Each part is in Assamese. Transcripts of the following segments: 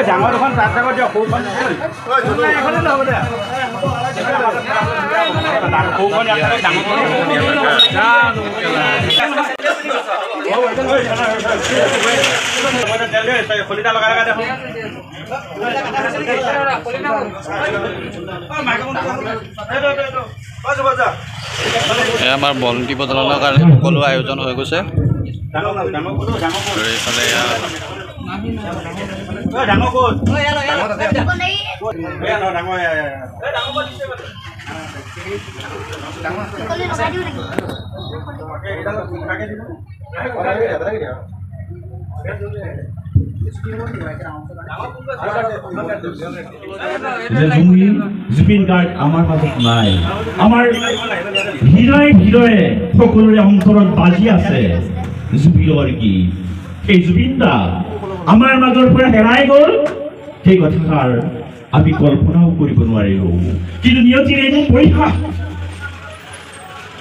ডাঙৰ দুখন চাৰ্জাগৰ দিয়ক সৰুখন এখনে নহ'ব দে খলিতা লগাই লগাই দেখোন আমাৰ বন্তি প্ৰজ্বলনৰ কাৰণে সকলো আয়োজন হৈ গৈছে। জুবিন গাৰ্গ আমাৰ মাজত নাই, আমাৰ হৃদয়ে হৃদয়ে সকলোৰে অন্তৰত বাজি আছে জুবিনৰ গীত। সেই জুবিন দা আমাৰ মাজৰ পৰা হেৰাই গ'ল, সেই কথাষাৰ আমি কল্পনাও কৰিব নোৱাৰিলো। কিন্তু নিয়তিৰ এনে পৰীক্ষা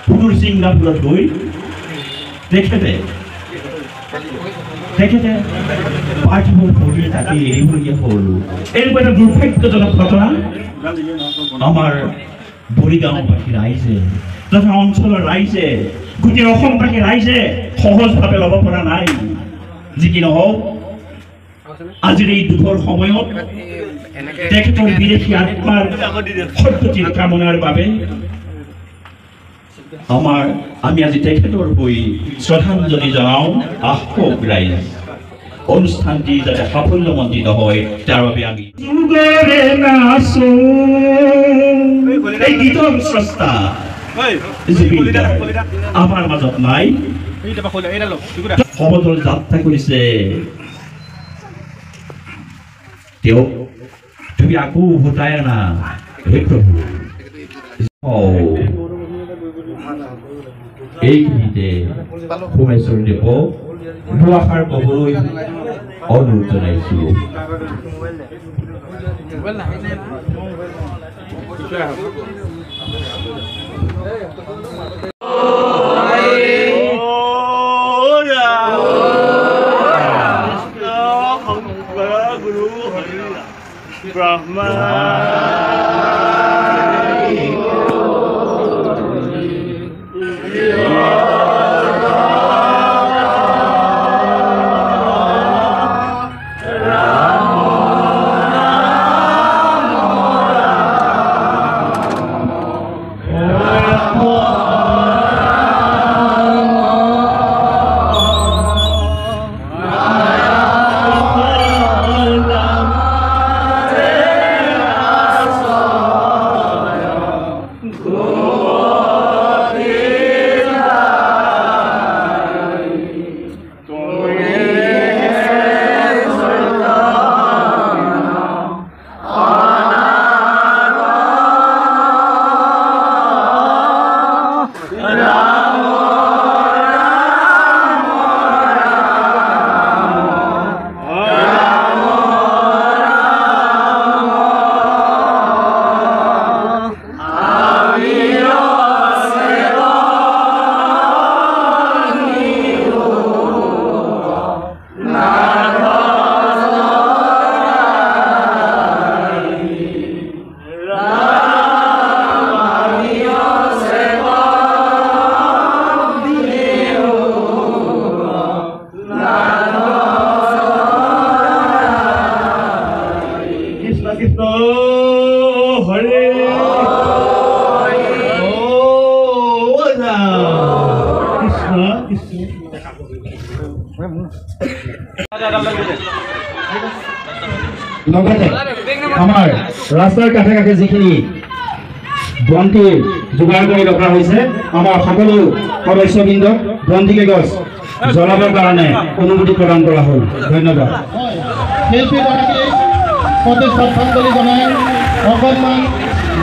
পুনৰ ছিংগাপুৰত গৈ তেখেতে পাৰ্থিৱৰ শৰীৰ তাকে এৰিবলগীয়া হ'ল। এনেকুৱা এটা দুৰ্ভাগ্যজনক ঘটনা আমাৰ বৰিগাঁওবাসী ৰাইজে তথা অঞ্চলৰ ৰাইজে গোটেই অসমবাসী ৰাইজে সহজভাৱে ল'ব পৰা নাই। যি কি নহওক, আজিৰ এই দুখৰ সময়ত তেখেতৰ বিদেশী আত্মাৰ সদ্গতিৰ কামনাৰ বাবে আমি আজি তেখেতৰ হৈ শ্ৰদ্ধাঞ্জলি জনাওঁ। আহক ৰাইজ, অনুষ্ঠানটি যাতে সাফল্যমণ্ডিত হয় তাৰ বাবে আমি এই গীতৰ স্ৰষ্টা জুবিন গাৰ্গ আমাৰ মাজত নাই, সমদল যাত্ৰা কৰিছে। তেওঁক তুমি আকৌ উভতাই আনা হে প্ৰভু। এইখিনিতে সোমেশ্বৰ দেৱক দুআষাৰ ক'বলৈ অনুৰোধ জনাইছো। ব্ৰহ্মা লগতে আমাৰ ৰাস্তাৰ কাষে কাষে যিখিনি বন্তি যোগাৰ কৰি ৰখা হৈছে, আমাৰ সকলো সদস্যবৃন্দক বন্তি গছ জ্বলাবৰ কাৰণে অনুমতি প্ৰদান কৰা হ'ল। ধন্যবাদ। শিল্পীগৰাকীক অতি শ্ৰদ্ধাঞ্জলি জনাই অকণমান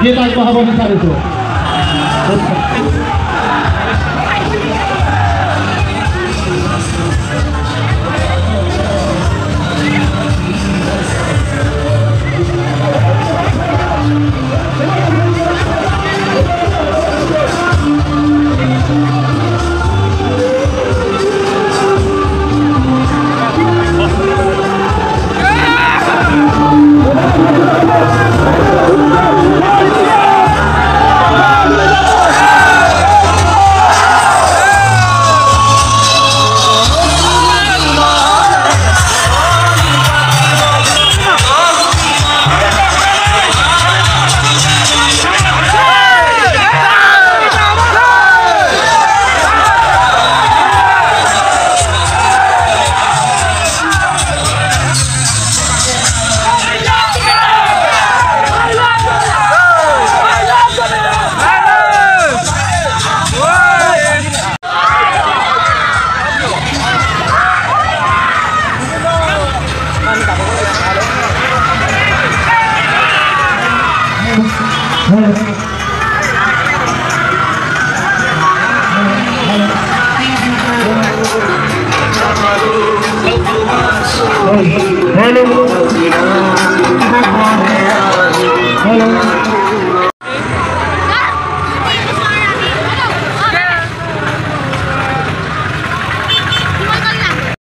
গীত আগবঢ়াব বিচাৰিছোঁ। Thank you. সকলো